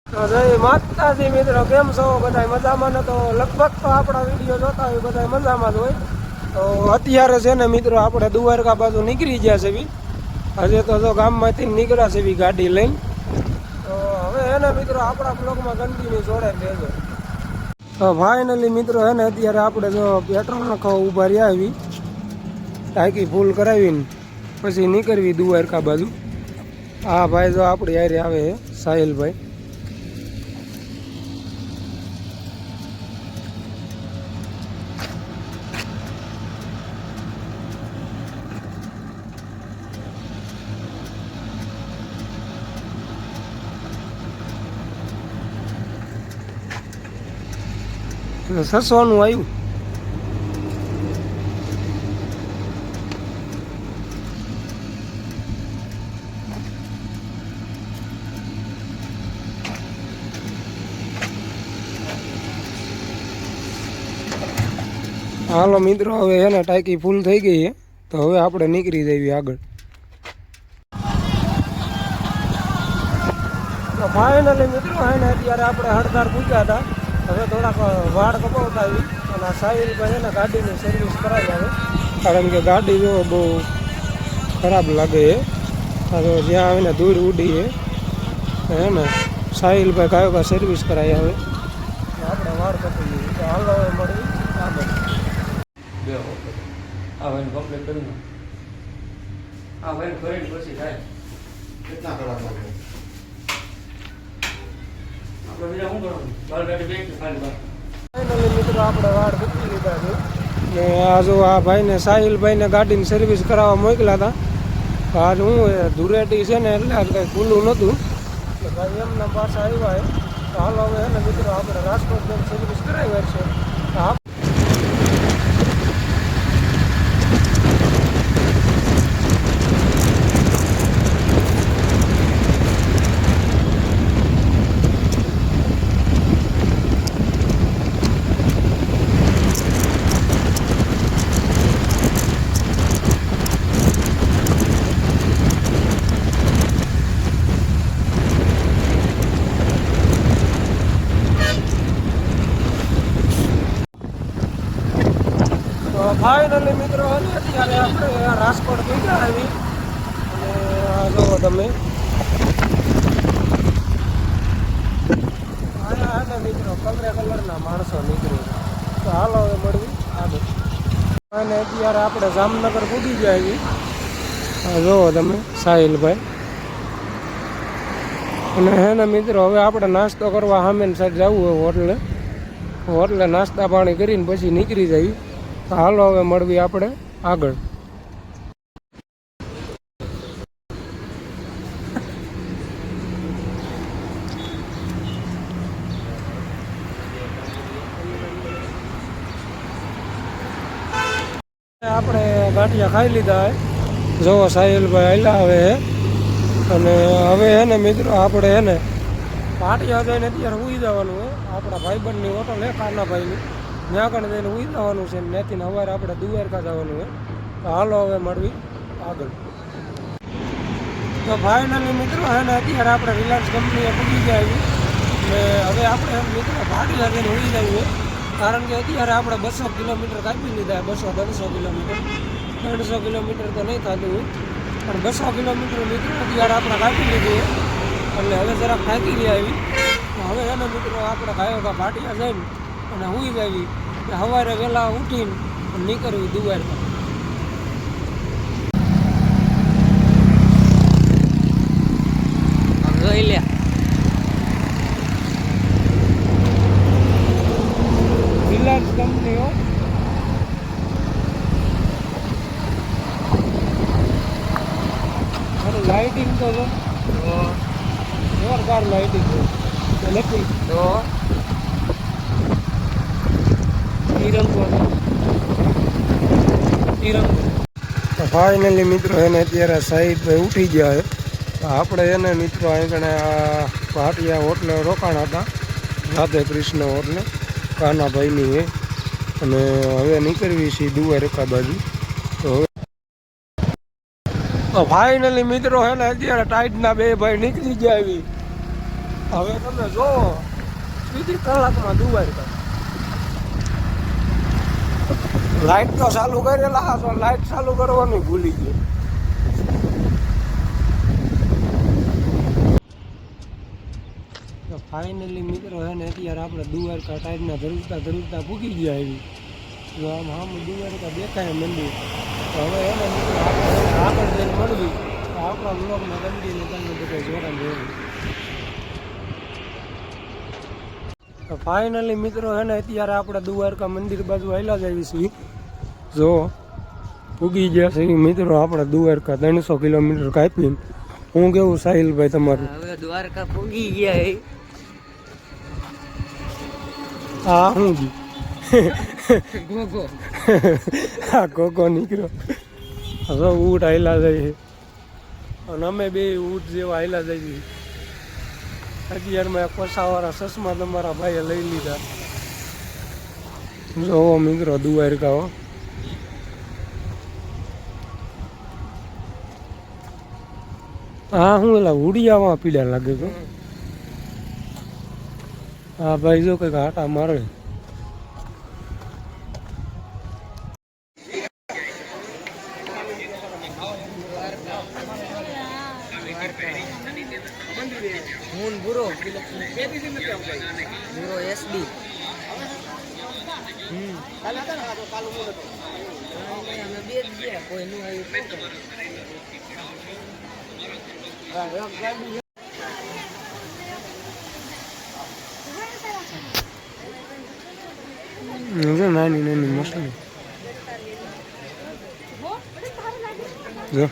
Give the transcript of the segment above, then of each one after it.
જય માતાજી મિત્રો, કેમ છો બધા? મજામાં ને? તો લગભગ તો આપણા વિડીયો જોતા હોય બધા મજામાં જ હોય. તો અત્યારે છે ને મિત્રો, આપણે દ્વારકા બાજુ નીકળી ગયા છે. હજે તો જો ગામમાંથી નીકળ્યા છે ગાડી લઈને. તો હવે એને મિત્રો આપણા બ્લોગમાં કન્ટિન્યુ જોડે લેજો. તો ફાઇનલી મિત્રો હે ને અત્યારે આપણે જો પેટ્રોલ નાખવા ઊભા રહ્યા આવી, ટાંકી ફૂલ કરાવીને પછી નીકળવી દ્વારકા બાજુ. હા ભાઈ જો આપણી હારે આવે છે સાહિલભાઈ. સસવાનું આવ્યું. હાલો મિત્રો, હવે એને ટાંકી ફૂલ થઈ ગઈ છે, તો હવે આપણે નીકળી જઈએ આગળ. તો ફાઇનલી મિત્રો હે ને અત્યારે આપણે હળદાર પૂછ્યા હતા. હવે થોડાક વાળ કપાવતા આવી અને સાહિલભાઈ એને ગાડીની સર્વિસ કરાવી આવે, કારણ કે ગાડી જો બહુ ખરાબ લાગે છે. તો જ્યાં આવીને ધૂળ ઉડી છે હે ને સાહિલભાઈ કયો સર્વિસ કરાવી આવે, આપણે વાળ કપાવી દઈએ. તો હાલો હવે મળી આગળ. આ ભાઈ કમ્પ્લીટ કરી આ ભાઈ કરી પછી થાય કેટલા કરવાનું આપણે બીજા શું કરવાનું બાર ગાડી બેંક ખાલી ફાઇનલી મિત્રો આપણે વાળ કપી લીધા છે ને આ જો આ ભાઈને સાહિલભાઈને ગાડીની સર્વિસ કરાવવા મોકલ્યા હતા. આજ હું ધુરેટી છે ને એટલે કંઈ ખુલ્લું નહોતું એટલે ભાઈ એમના પાછા આવ્યા છે. તો હાલો હવે એને મિત્રો આપણે રાજકોટ બેંક સર્વિસ કરાવી છે. ફાઇનલી મિત્રો અત્યારે આપણે રાજકોટ નીકળ્યા આવી અને આ જુઓ તમે આના મિત્રો કલરના માણસો નીકળે. તો હાલો હવે મળવી આગળ. અને અત્યારે આપણે જામનગર પૂગી ગયા આવી. જુઓ તમે સાહિલભાઈ. અને હે ને મિત્રો હવે આપણે નાસ્તો કરવા સામેની સાઈડ જવું હોય હોટલે નાસ્તા પાણી કરીને પછી નીકળી જઈએ. હાલો હવે મળવી આપણે આગળ. આપણે ગાંઠિયા ખાઈ લીધા હે. જોવો સાહિલભાઈ આયલા હવે હે. અને હવે હે ને મિત્રો આપણે હે ને પાટિયા જઈને અત્યારે ઉઈ જવાનું હોય. આપણા ભાઈબંધની હોટલ હે કાનાભાઈની, ત્યાં કણે જઈને ઉઈ જવાનું છે. ત્યાંથી સવારે આપણે દ્વારકા જવાનું હોય. તો હાલો હવે મળવી આગળ. તો ફાઇનલી મિત્રો હે ને અત્યારે આપણે રિલાયન્સ કંપનીએ પૂગી ગયા આવી ને હવે આપણે મિત્રો પાટિયા જઈને ઉઈ જવું હોય, કારણ કે અત્યારે આપણે 200 કિલોમીટર કાપી લીધા. 200-300 કિલોમીટર, 300 કિલોમીટર તો નહીં થતું હોય, પણ 200 કિલોમીટર મિત્રો અત્યારે આપણે કાપી લીધું એટલે હવે જરાક થાકી રહ્યા આવી. તો હવે એને મિત્રો આપણે ગાયો પાટિયા જઈને અને હુઈ જાવી, સવારે વહેલા ઉઠીને નીકળવી દ્વારકા. જોઈ લે રિલાયન્સ કંપનીઓ લાઇટિંગ તો જો જોરદાર લાઇટિંગ છે. લખી તો ફાઇનલી મિત્રો એને અત્યારે સાહિદભાઈ ઉઠી ગયા છે. આપણે એને મિત્રો આગળ આ પાટિયા હોટલે રોકાણ હતા, રાધે કૃષ્ણ હોટલે કાનાભાઈની છે. અને હવે નીકળવી છીએ દ્વારકા બાજુ. તો હવે તો ફાઇનલી મિત્રો હે ને અત્યારે ટાઈટના બે ભાઈ નીકળી ગયા આવી હવે તમે જોવો સીધી કલાકમાં દ્વારકા. લાઈટ તો ચાલુ કરેલા તો લાઈટ ચાલુ કરવાનું ભૂલી ગયો. તો ફાઇનલી મિત્રો હે ને અત્યારે આપણે દ્વારકા ટાઈપના ધરુજતા પૂકી ગયા એવી. જો આમ આમ દ્વારકા દેખાય મંદિર. તો હવે એને મિત્રો આપણે આગળ જઈને મળવી તો આપણા બ્લોગમાં કન્ટિન્યુ તમને બધા જોડાણ રહેવું. તો ફાઇનલી મિત્રો હે ને અત્યારે આપણે દ્વારકા મંદિર બાજુ આવેલા જ આવી છીએ. જો પૂગી ગયા છે મિત્રો આપણે દ્વારકા 300 કિલોમીટર કાપીને. હું કેવું સાહિલભાઈ તમારું? હવે દ્વારકા પૂગી ગયા. હા હું જી ગોગો હા ગોગો નીકળ્યો. હવે ઊંટ આયલા જાય અને અમે બે ઊંટ જેવા આયલા જઈએ. અત્યારમાં એક પસાવાળા ચશ્મા તમારા ભાઈએ લઈ લીધા. જોવો મિત્રો દ્વારકા હો. હા હું એલા ઉડિયામાં પીડા લાગે તો. હા ભાઈ જો કંઈક આટા મારે. હું બુરો બુરો એસડી કોઈ નું આવ્યું નાની નાની મસલી જો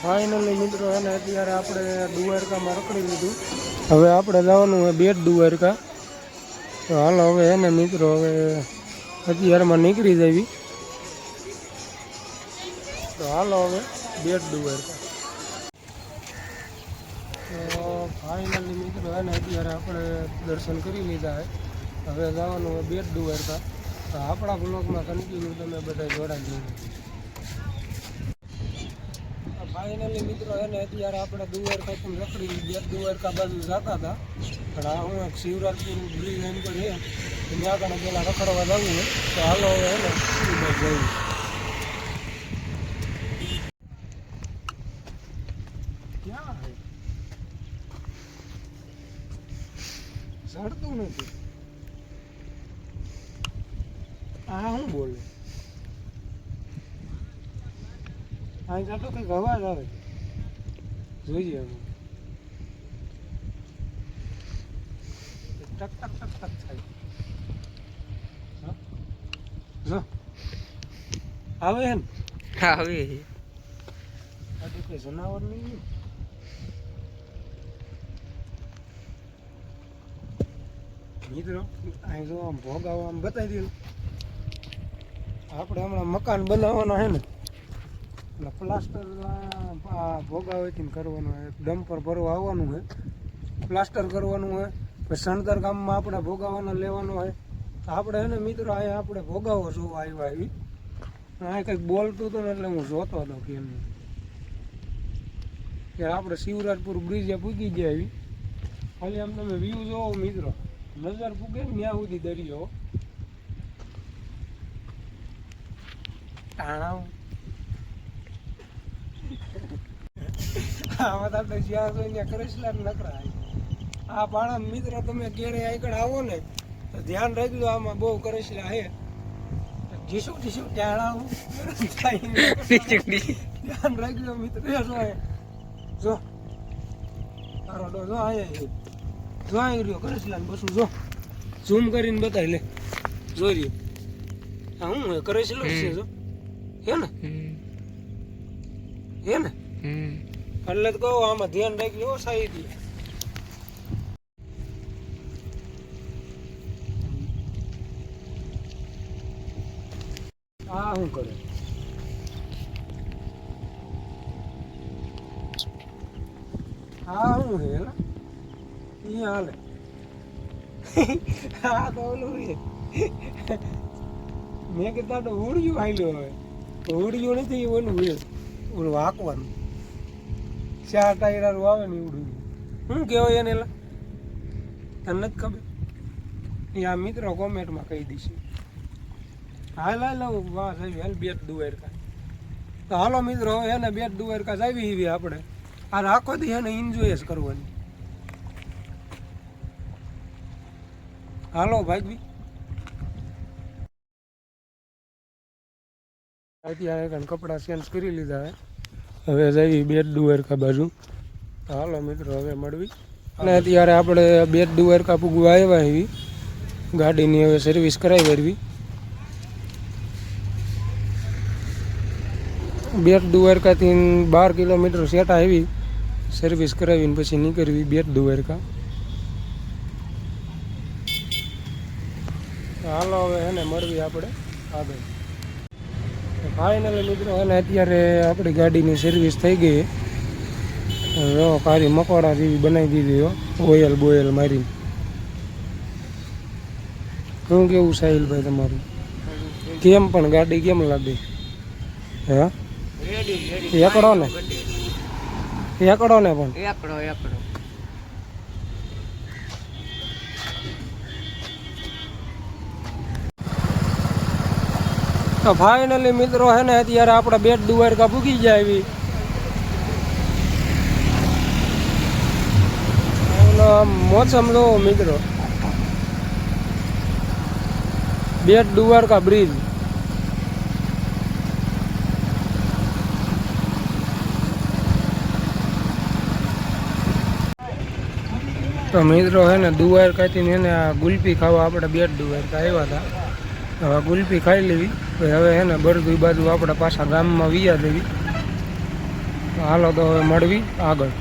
ફાઇનલી મિત્રો એને અત્યારે આપણે દ્વારકામાં રખડી લીધું. હવે આપણે જવાનું હોય બેટ દ્વારકા. તો હાલો હવે એને મિત્રો હવે અત્યારમાં નીકળી જવી. તો હાલો હવે બેટ દ્વારકા. તો ફાઇનલી મિત્રો એને અત્યારે આપણે દર્શન કરી લીધા છે. હવે જવાનું હોય બેટ દ્વારકા. તો આપણા બ્લોગમાં કન્ટિન્યુ તમે બધા જોડાઈ જઈએ. ફાઇનલી મિત્રો એને અત્યારે આપણે દ્વારકા પણ રખડી બેટ દ્વારકા બાજુ જતા હતા. પણ આ હું એક શિવરાજપુર બ્રિજ એમ પર છે ત્યાં આગળ પહેલાં રખડવા જવું છે. તો હાલો હવે એને જઈએ. ક્યાં ચડતું નથી. આ શું બોલે? અહીં જાતો કંઈક અવાજ આવે. જોઈએ હવે. ટક ટક ટક ટક થાય. જો આવે હે ને? હા હવે આ તો કઈ જનાવર નહીં. મિત્રો અહીં જો આમ ભોગાવો આમ બતાવી દઉં. આપણે હમણાં મકાન બનાવવાના છે ને એટલે પ્લાસ્ટર ભોગાવેથી કરવાનું હોય. ડમ્પર ભરવા આવવાનું હોય, પ્લાસ્ટર કરવાનું હોય, પછી સણતર ગામમાં આપણે ભોગાવાના લેવાનું હોય. તો આપણે એને મિત્રો અહીંયા આપણે ભોગાવો જોવા આવ્યા આવી. અહીંયા કંઈક બોલતું હતું ને એટલે હું જોતો હતો કે એમ કે આપણે શિવરાજપુર બ્રિજે પૂગી ગયા આવી. ખાલી આમ તમે વ્યૂ જોવો મિત્રો, નજર પૂગે ને ત્યાં સુધી દરિયો ટાણા. આમાં આપણે જ્યાં જોઈને કરેશલા નકરા. આ પાણા મિત્રો તમે ક્યારે આગળ આવો ને તો ધ્યાન રાખજો, આમાં બહુ કરેશલા હે. જીસું જીસું ટાણા ધ્યાન રાખજો મિત્રો. જો તારો ડો જો અહીંયા જો અહીં રહ્યો કરેશલા ને બસું જો ઝૂમ કરીને બતાવી લે. જોઈ રહ્યો હા હું કરેશલો છે જો હે ને. હે ને એટલે જ કહું આમાં ધ્યાન રાખજો સાઈડ. આ શું કરે? આ શું છે એલા? ઈ હાલે. આ તો ઓલું છે. મેં કીધા તો ઉડ્યું હાલ્યો હવે. ઉડ્યું નથી ઓલું છે. ઓલું હાંકવાનું. 4 ટાયરાનું આવે ને ઉડ્યું. શું કહેવાય એને એલા? તને નથી ખબર? એ આ મિત્રો કોમેન્ટમાં કહી દઈશ. હાલ વાહ સાહેબ હાલ બેટ દ્વારકા. તો હાલો મિત્રો હવે એને બેટ દ્વારકા આવી એવી આપણે આ આખો દી એને એન્જોય જ કરવાની. હાલો ભાઈ અત્યારે કંઈ કપડાં ચેન્જ કરી લીધા હવે જઈ બેટ દ્વારકા બાજુ. હાલો મિત્રો હવે મળવી. અને અત્યારે આપણે બેટ દ્વારકા પૂગવા આવ્યા એવી ગાડીની હવે સર્વિસ કરાવી કરવી. બેટ દ્વારકાથી 12 કિલોમીટર સેટા આવી સર્વિસ કરાવીને પછી નીકળવી બેટ દ્વારકા. હાલો હવે એને મળવી આપણે આગળ. ફાઇનલી મિત્રો એને અત્યારે આપણી ગાડીની સર્વિસ થઈ ગઈ. જો કારી મકોડા જેવી બનાવી દીધી ઓઇલ બોયલ મારીને. શું કેવું સાહિલભાઈ તમારું? કેમ પણ ગાડી કેમ લાગે? હે એકડો ને એકડો ને પણ એકડો તો ફાઇનલી મિત્રો હે ને અત્યારે આપણે બેટ દ્વારકા પૂગી જાય એવી. મોસમ લો મિત્રો બેટ દ્વારકા બ્રિજ. તો મિત્રો હે ને દ્વારકાથી એને આ ગુલ્ફી ખાવા આપણે બેટ દ્વારકા આવ્યા હતા. હવે ગુલ્ફી ખાઈ લેવી હવે હે ને બરદુઈ બાજુ આપણે પાછા ગામમાં વિયા દેવી. હાલો તો હવે મળવી આગળ.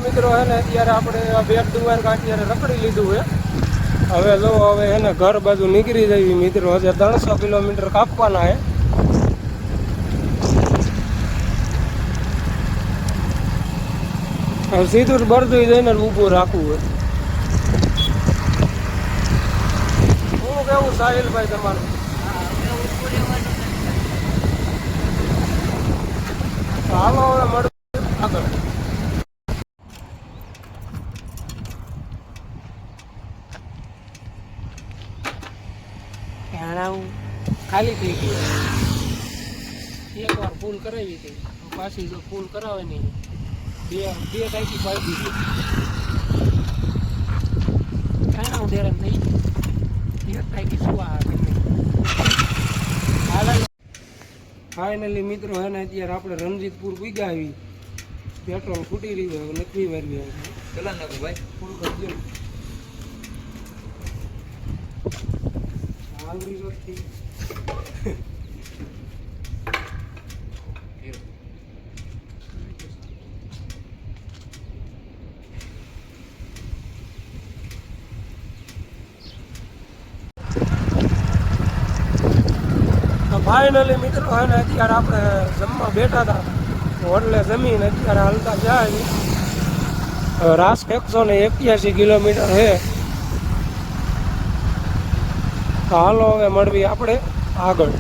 મિત્રો હે ને અત્યારે આપણે બેટ દ્વારકા અત્યારે રખડી લીધું છે. હવે જો હવે એને ઘર બાજુ નીકળી જવી મિત્રો. હજે 300 કિલોમીટર કાપવાના છે. હવે સીધું જ બરદુઈ જઈને ઊભું રાખવું હોય. શું કેવું સાહિલભાઈ તમારું? હાલો હવે મળવું આગળ. ખાલી થઈ ગઈ. એકવાર ફૂલ કરાવી હતી પાછી જો ફૂલ કરાવે નહીં બે ટાંકી પાડી દીધી. કાંઈ ઉડેરાન થઈ એક ટાંકી સુવા ફાઇનલી મિત્રો હે ને અત્યારે આપણે રણજીતપુર પૂગ્યા આવી. પેટ્રોલ ફૂટી રહ્યું હવે નથી વારવી પેલા નાખો ભાઈ ફૂલ કરજો. આંગળી રોટથી ફાઇનલી મિત્રો હે ને અત્યારે આપણે જમવા બેઠા હતા હોટલે જમીને અત્યારે હાલતા જાય. રાસ 181 કિલોમીટર છે. હાલો હવે મળવી આપણે આગળ.